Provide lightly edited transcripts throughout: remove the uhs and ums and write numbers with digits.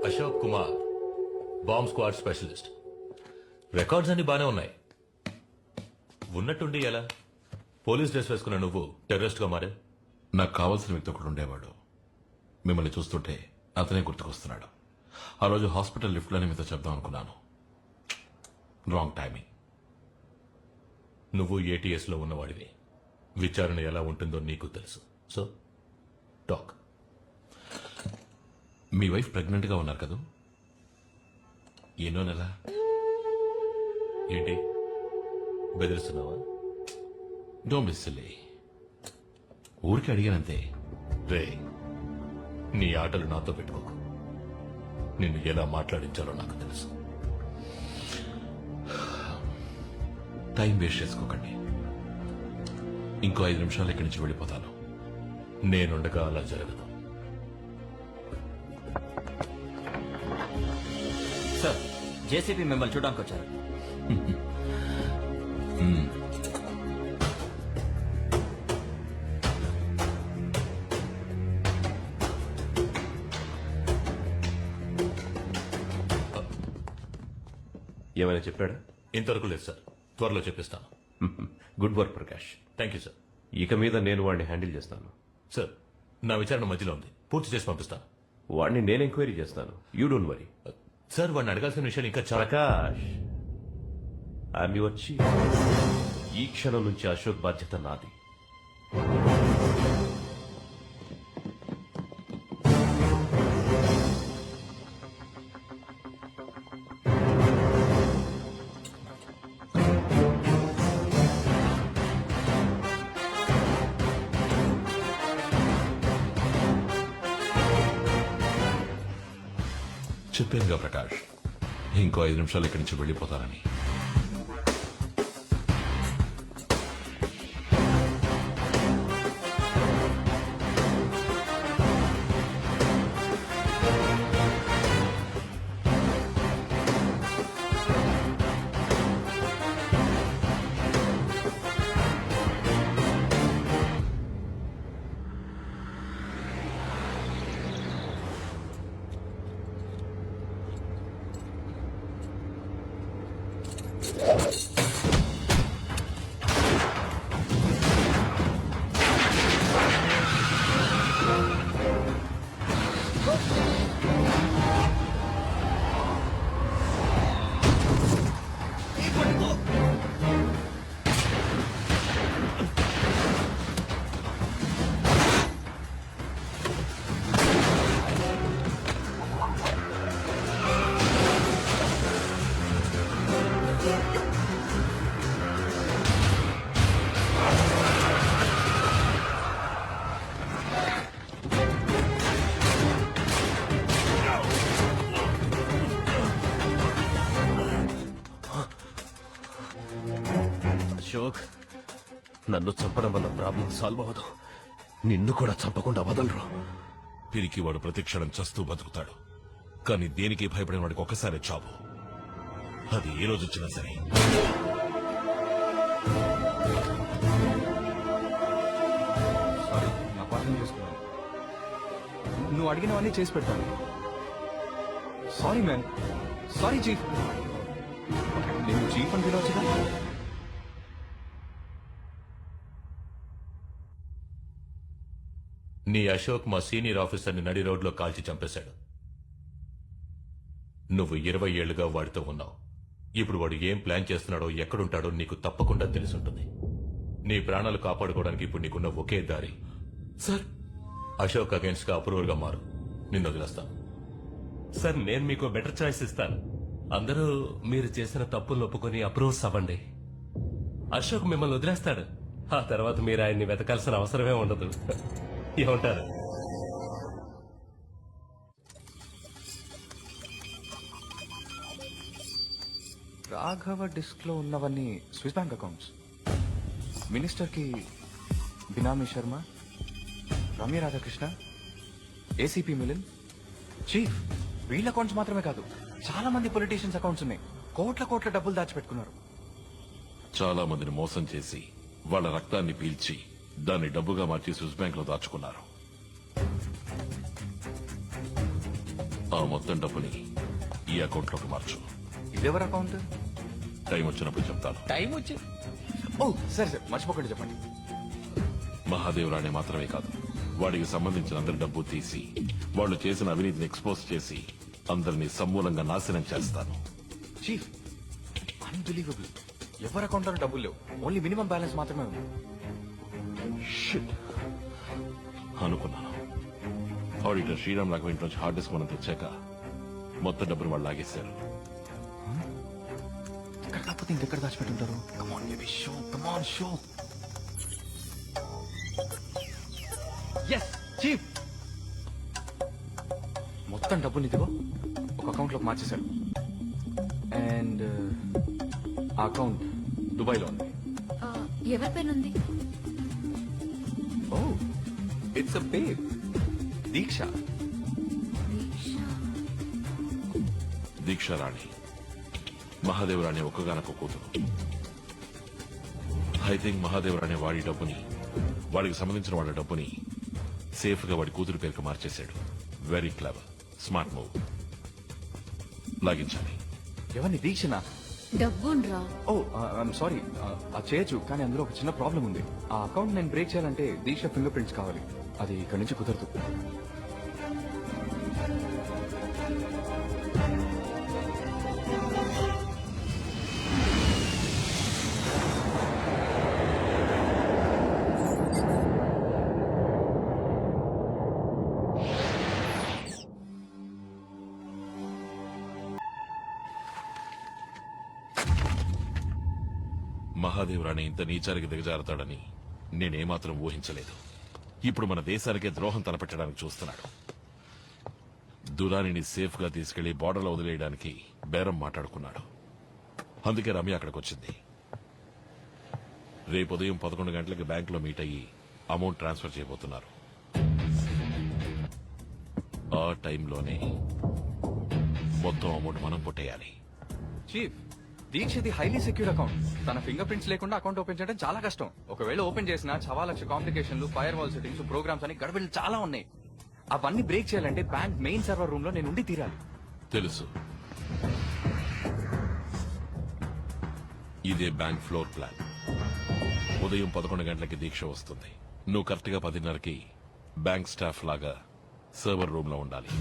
Ashok Kumar, bomb squad specialist. Records అన్ని బానే ఉన్నాయి. ఉన్నట్టుండి ఎలా పోలీస్ డ్రెస్ వేసుకున్న నువ్వు టెర్రరిస్ట్ గా మారే? నాకు కావాల్సిన వ్యక్తి ఒకడు ఉండేవాడు. మిమ్మల్ని చూస్తుంటే అతనే గుర్తుకొస్తున్నాడు. ఆ రోజు హాస్పిటల్ లిఫ్ట్లోనే మీతో చెప్దాం అనుకున్నాను. Wrong timing. నువ్వు ATS లో ఉన్నవాడివి. విచారణ ఎలా ఉంటుందో నీకు తెలుసు. So talk. మీ వైఫ్ ప్రెగ్నెంట్ గా ఉన్నారు కదా? ఎన్నో నెల? ఏంటి బెదిరిస్తున్నావా? Don't be silly. ఊరికి అడిగానంతే. రే, నీ ఆటలు నాతో పెట్టుకోకు. నిన్ను ఎలా మాట్లాడించాలో నాకు తెలుసు. టైం వేస్ట్ చేసుకోకండి. ఇంకో 5 నిమిషాలు ఇక్కడి నుంచి వెళ్ళిపోతాను. నేనుండగా అలా జరగదు. సార్, జేసీపీ మిమ్మల్ని చూడడానికి వచ్చారు. ఏమైనా చెప్పాడా? ఇంతవరకు లేదు సార్. త్వరలో చెప్పిస్తాను. Good work Prakash. Thank you sir. ఇక మీద నేను వాడిని హ్యాండిల్ చేస్తాను. సార్, నా విచారణ మధ్యలో ఉంది. పూర్తి చేసి పంపిస్తాను. వాడిని నేను ఎంక్వైరీ చేస్తాను. You don't worry. సార్, వాడిని అడగాల్సిన విషయాలు ఇంకా చాలా. Prakash, I'm your chief. ఈ క్షణం నుంచి అశోక్ బాధ్యత నాది. చెప్పానుగా ప్రకాష్, ఇంకో 5 నిమిషాలు ఇక్కడి నుంచి వెళ్ళిపోతానని. అశోక్, నన్ను చంపడం వల్ల ప్రాబ్లం సాల్వ్ అవ్వదు. నిన్ను కూడా చంపకుండా వదలరు. పిరికి వాడు ప్రతి క్షణం చస్తూ బతుకుతాడు. కానీ దేనికి భయపడిన వాడికి ఒక్కసారి చావు. అది ఏ రోజు వచ్చినా సరే. సారీ, అపార్థం చేసుకున్నాను. నువ్వు అడిగినవన్నీ చేసి పెడతాను. Sorry man. Sorry chief. నేను చీఫ్ అని పిలవచ్చుగా? నీ అశోక్ మా సీనియర్ ఆఫీసర్ని నడి రోడ్లో కాల్చి చంపేశాడు. నువ్వు 20 ఏళ్లుగా వాడితో ఉన్నావు. ఇప్పుడు వాడు ఏం ప్లాన్ చేస్తున్నాడో, ఎక్కడుంటాడో నీకు తప్పకుండా తెలుసుంటుంది. నీ ప్రాణాలు కాపాడుకోవడానికి ఇప్పుడు నీకున్న ఒకే దారి, సార్, అశోక్ అగేన్స్ట్ గా అప్రూవర్ గా మారు. నిన్ను వదిలేస్తాను. సార్, నేను మీకు బెటర్ చాయిస్ ఇస్తాను. అందరూ మీరు చేసిన తప్పులు ఒప్పుకొని అప్రూవ్స్ అవ్వండి. అశోక్ మిమ్మల్ని వదిలేస్తాడు. ఆ తర్వాత మీరు ఆయన్ని వెతకాల్సిన అవసరమే ఉండదు. ఏమంటారు? రాఘవ డిస్క్ లో ఉన్నవన్నీ స్విస్ బ్యాంక్ అకౌంట్స్. మినిస్టర్ కి బినామీ శర్మ, రమ్య రాధాకృష్ణ, ఏసీపీ మిలిన్, చీఫ్. వీళ్ళ అకౌంట్స్ మాత్రమే కాదు, చాలా మంది పొలిటీషియన్స్ అకౌంట్స్ ఉన్నాయి. కోట్ల డబ్బులు దాచిపెట్టుకున్నారు. చాలా మందిని మోసం చేసి వాళ్ళ రక్తాన్ని పీల్చి దాన్ని డబ్బుగా మార్చి స్విస్ బ్యాంక్ లో దాచుకున్నారు. ఆ మొత్తం డబ్బుని ఈ అకౌంట్లోకి మార్చు. ఇదెవరి అకౌంట్? టైం వచ్చినప్పుడు చెప్తాను. టైం వచ్చి ఓ సరే సరే, మర్చిపోకండి చెప్పండి. మహాదేవరాణి మాత్రమే కాదు, వాడికి సంబంధించిన అందరి డబ్బు తీసి వాళ్ళు చేసిన అవినీతిని ఎక్స్పోజ్ చేసి అందరినీ సమూలంగా నాశనం చేస్తాను. Chief, unbelievable. ఎవరి అకౌంట్లో డబ్బులు లేవు, ఓన్లీ మినిమం బ్యాలెన్స్ మాత్రమే ఉంది. Shit. అనుకున్నాను. ఆడిటర్ శ్రీరామ్ రాఘవ ఇంటి నుంచి హార్డ్ డిస్క్ మనం తెచ్చాక మొత్తం డబ్బులు వాళ్ళు లాగేశారు. ఇక్కడ కాకపోతే ఇంకెక్కడ దాచిపెట్టుంటారు? Come on baby, show, come on show. Yes chief, మొత్తం డబ్బులు ఇదిగో ఒక అకౌంట్ లోకి మార్చేశారు. అండ్ ఆ అకౌంట్ దుబాయ్ లో ఉంది. ఎవరి పేరుంది? ఓ ఇట్స్ అ బేబ్, దీక్ష. దీక్షారాణి మహాదేవరాణి ఒక్కగానొక్క కూతురు. ఐ థింక్ మహాదేవరాణి వాడి డబ్బుని, వాడికి సంబంధించిన వాడి డబ్బుని సేఫ్ గా వాడి కూతురు పేరుకు మార్చేశాడు. Very clever, smart move. లాగించాలి. ఎవరిని? దీక్షనా? డబ్బుండ్రా. ఓ ఐఎమ్ సారీ, అది చేయొచ్చు, కానీ అందులో ఒక చిన్న ప్రాబ్లం ఉంది. ఆ అకౌంట్ నేను బ్రేక్ చేయాలంటే దీక్ష ఫింగర్ ప్రింట్స్ కావాలి. అది ఇక్కడి నుంచి కుదరదు. మహాదేవరాణి ఇంత నీచానికి దిగజారుతాడని నేనేమాత్రం ఊహించలేదు. ఇప్పుడు మన దేశానికే ద్రోహం తలపెట్టడానికి చూస్తున్నాడు. దురానిని సేఫ్ గా తీసుకెళ్లి బార్డర్లో వదిలేయడానికి బేరం మాట్లాడుకున్నాడు. అందుకే రమ్య అక్కడికి వచ్చింది. రేపు ఉదయం 11 గంటలకి బ్యాంకులో మీట్ అయ్యి అమౌంట్ ట్రాన్స్ఫర్ చేయబోతున్నారు. ఆ టైంలోనే మొత్తం అమౌంట్ మనం కొట్టేయాలి. చీఫ్, దీక్షది హైలీ సెక్యూర్ అకౌంట్. తన ఫింగర్ ప్రింట్స్ లేకుండా అకౌంట్ ఓపెన్ చేయడం చాలా కష్టం. ఒకవేళ ఓపెన్ చేసినా 1,000,000 కాంప్లికేషన్లు, ఫైర్ వాల్ సెట్టింగ్స్, ప్రోగ్రామ్స్ అని గడబిలు చాలా ఉన్నాయి. అవన్నీ బ్రేక్ చేయాలంటే బ్యాంక్ మెయిన్ సర్వర్ రూమ్ లో నేను ఉండి తీరాలి. తెలుసు. ఇదే బ్యాంక్ ఫ్లోర్ ప్లాన్. ఉదయం 11 గంటలకి దీక్ష వస్తుంది. నువ్వు కరెక్ట్ గా 10:30కి బ్యాంక్ స్టాఫ్ లాగా సర్వర్ రూమ్ లో ఉండాలి.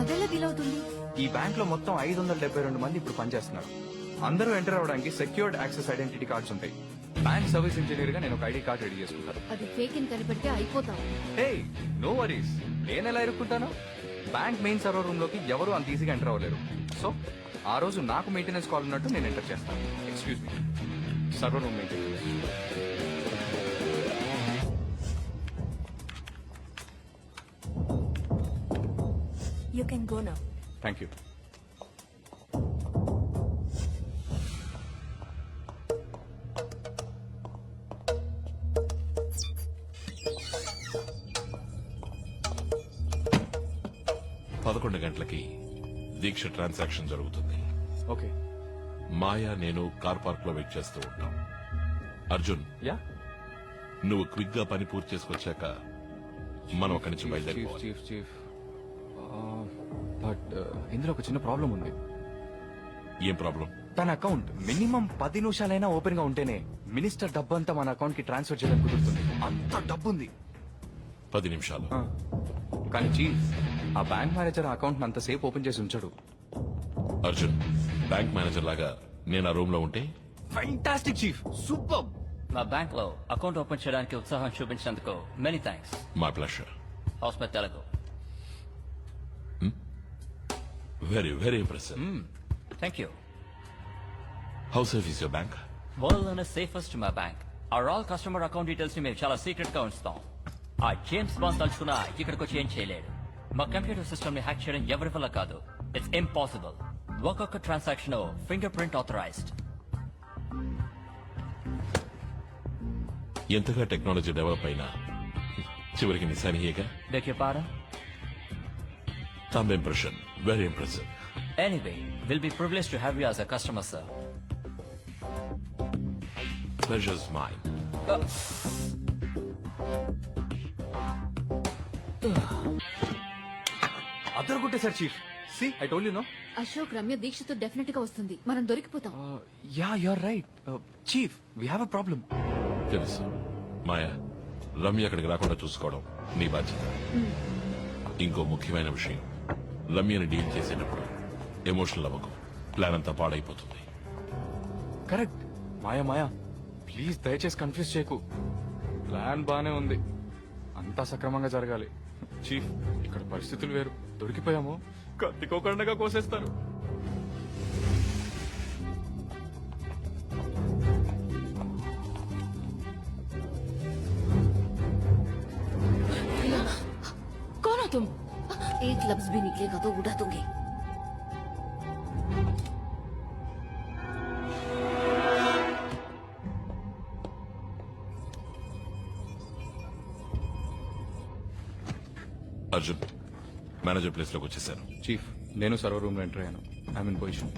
అదెలా వీలవుతుంది? ఈ బ్యాంక్ లో మొత్తం 572 మంది ఇప్పుడు పనిచేస్తున్నారు. అందరూ ఎంటర్ అవడానికి సెక్యూర్డ్ యాక్సెస్ ఐడెంటిటీ కార్డ్స్ ఉంటాయి. బ్యాంక్ సర్వీస్ ఇంజనీర్ గా నేను ఒక ఐడి కార్డ్ రెడీ చేసుకుంటాను. అది ఫేక్ అని కనిపెడితే అయిపోతాం. హే, నో వరీస్. నేను ఎలా ఇరుక్కుంటాను? బ్యాంక్ మెయిన్ సర్వర్ రూమ్ లోకి ఎవరు అంత ఈజీగా ఎంటర్ అవ్వలేరు. సో ఆ రోజు నాకు మెయింటెనెన్స్ కాల్ ఉన్నట్టు నేను ఎంటర్ చేస్తాను. Excuse me, server room maintenance. You can go now. Thank you. పదకొండు గంటలకి దీక్ష ట్రాన్సాక్షన్ జరుగుతుంది. ఓకే. మాయా నేను కార్ పార్క్ లో వెయిట్ చేస్తూ ఉంటాం. అర్జున్, యా నువ్వు క్విక్ గా పని పూర్తి చేసుకొచ్చాక మనం అక్కడి నుంచి బయలుదేరిపోవాలి. చీఫ్ బట్ ఇందులో ఒక చిన్న ప్రాబ్లం ఉంది. ఏం ప్రాబ్లం? తన అకౌంట్ మినిమం 10 నిమిషాలైనా ఓపెన్ గా ఉంటేనే మినిస్టర్ డబ్బు అంతా మన అకౌంట్ కి ట్రాన్స్ఫర్ చేయడం కుదురుతుంది. అంత డబ్బు ఉంది. 10 నిమిషాలు. కానీ చీఫ్, ఆ బ్యాంక్ మేనేజర్ ఆ అకౌంట్ అంతసేపు ఓపెన్ చేసి ఉంచాడు. అర్జున్, బ్యాంక్ మేనేజర్ లాగా నేను ఆ రూమ్ లో ఉంటే ఫ్యాంటాస్టిక్ చీఫ్, సూపర్. మా బ్యాంక్ లో అకౌంట్ ఓపెన్ చేయడానికి ఉత్సాహం చూపించినందుకు మెనీ థ్యాంక్స్. మా pleasure. How's my Telugu. Very very impressive. Thank you. How safe is your bank? World లోనే సేఫెస్ట్ మా bank. Are all customer account details ని మేము చాలా సీక్రెట్ గా ఉంచుతాం. ఆ జేమ్స్ బాండ్ తలుచుకున్నా ఇక్కడికి వచ్చి ఏం చేయలేడు. మా కంప్యూటర్ సిస్టమ్ ని హ్యాక్ చేయడం ఎవరి వల్ల కాదు. It's impossible. ఒక్కొక్క ట్రాన్సాక్షన్ ఫింగర్ ప్రింట్ ఆథరైజ్డ్. ఎంతగా టెక్నాలజీ డెవలప్ అయినా చివరికి నిశానియేగా. Beg your pardon? Thumb impression. Very impressive. Anyway, we'll be privileged to have you as a customer, sir. Pleasure's mine. అద్దరు కొట్టేశారు chief. See I told you no. Ashok Ramya దీక్షతో definite గా వస్తుంది, మనం దొరికిపోతాం. Yeah you are right. Chief we have a problem. తెలుసు మాయా, రమ్య అక్కడికి రాకుండా చూసుకోవడం నీ బాధ్యత. ఇంకో ముఖ్యమైన విషయం, రమ్యని డీల్ చేసేటప్పుడు ఎమోషనల్ అవ్వకు, ప్లాన్ అంతా పాడైపోతుంది. కరెక్ట్. మాయా మాయా ప్లీజ్ దయచేసి కన్ఫ్యూజ్ చేయకు. ప్లాన్ బానే ఉంది, అంతా సక్రమంగా జరగాలి. చీఫ్ ఇక్కడ పరిస్థితులు వేరు, దొరికిపోయాము కత్తికోకుండా కోసేస్తారు. कौन हो तुम? एक लफ्ज भी निकलेगा तो उड़ा दूंगी. అర్జున్, మేనేజర్ ప్లేస్ లోకి వచ్చేసాను. చీఫ్ నేను సర్వర్ రూమ్ లో ఎంటర్ అయ్యాను. I'm in position.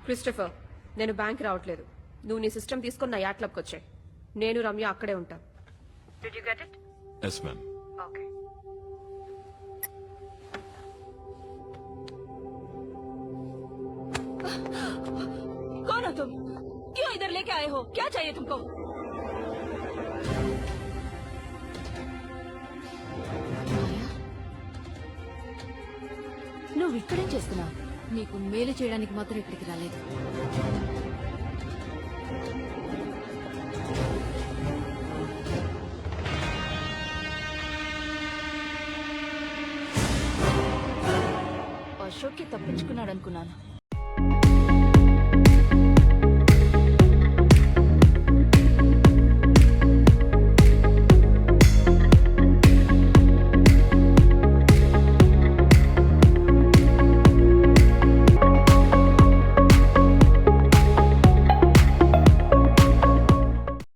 క్రిస్టఫర్, నేను బ్యాంక్ రావట్లేదు. నువ్వు నీ సిస్టమ్ తీసుకుని నా యాట్ క్లబ్కి వచ్చాయి. నేను రమ్య అక్కడే ఉంటాం. Did you get it? Yes ma'am. Okay. कौन हो तुम? क्यों इधर लेके आए हो? क्या चाहिए तुमको? నువ్వు ఇక్కడేం చేస్తున్నావు? నీకు మేలు చేయడానికి మాత్రం ఇక్కడికి రాలేదు. అశోక్కి తప్పించుకున్నాడు అనుకున్నాను.